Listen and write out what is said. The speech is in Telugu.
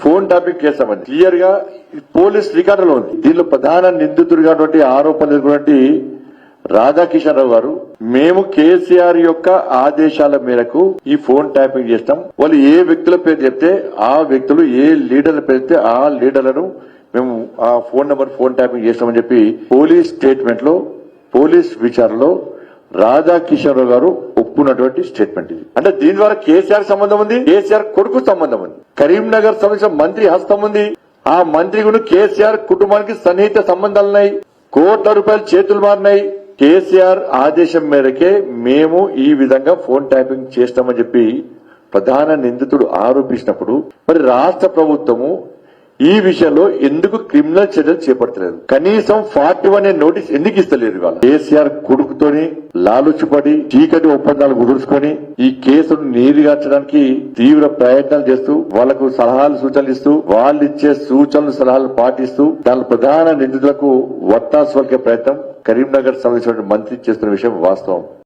ఫోన్ టాపిక్ చేస్తామండి క్లియర్ గా పోలీస్ రికార్డులో ఉంది. దీనిలో ప్రధాన నిందితుడిగా ఆరోపణలు ఎదుర్కొన్నటువంటి రాధాకిషన్ రావు గారు మేము కేసీఆర్ యొక్క ఆదేశాల మేరకు ఈ ఫోన్ ట్యాపింగ్ చేస్తాం. వాళ్ళు ఏ వ్యక్తుల పేరు చెప్తే ఆ వ్యక్తులు, ఏ లీడర్ల పేరు చెప్తే ఆ లీడర్లను మేము ఆ ఫోన్ నెంబర్ ఫోన్ ట్యాపింగ్ చేస్తామని చెప్పి పోలీస్ స్టేట్మెంట్ లో, పోలీస్ విచారణలో రాధాకిషన్ రావు గారు ఒప్పుకున్నటువంటి స్టేట్మెంట్ ఇది. అంటే దీని ద్వారా కేసీఆర్ సంబంధం ఉంది, కేసీఆర్ కొడుకు సంబంధం ఉంది, కరీంనగర్ సంబంధించిన మంత్రి హస్తం ఉంది. ఆ మంత్రి కూడా కేసీఆర్ కుటుంబానికి సన్నిహిత సంబంధాలున్నాయి, కోట్ల రూపాయలు చేతులు మారినాయి. కేసీఆర్ ఆదేశం మేరకే మేము ఈ విధంగా ఫోన్ ట్యాపింగ్ చేస్తామని చెప్పి ప్రధాన నిందితుడు ఆరోపించినప్పుడు మరి రాష్ట్ర ప్రభుత్వము ఈ విషయంలో ఎందుకు క్రిమినల్ చర్యలు చేపట్టలేదు? కనీసం 41 నోటీస్ ఎందుకు ఇస్తలేదు? ఇవాళ కేసీఆర్ కొడుకుతోని లాలుచిపడి చీకటి ఒప్పందాలు కుదుర్చుకొని ఈ కేసును నీరుగార్చడానికి తీవ్ర ప్రయత్నాలు చేస్తూ వాళ్లకు సలహాలు సూచనలు ఇస్తూ వాళ్ళు ఇచ్చే సూచనలు సలహాలు పాటిస్తూ దాని ప్రధాన నిందితులకు వత్తాసు పలికే ప్రయత్నం కరీంనగర్ సంబంధించిన మంత్రి చేస్తున్న విషయం వాస్తవం.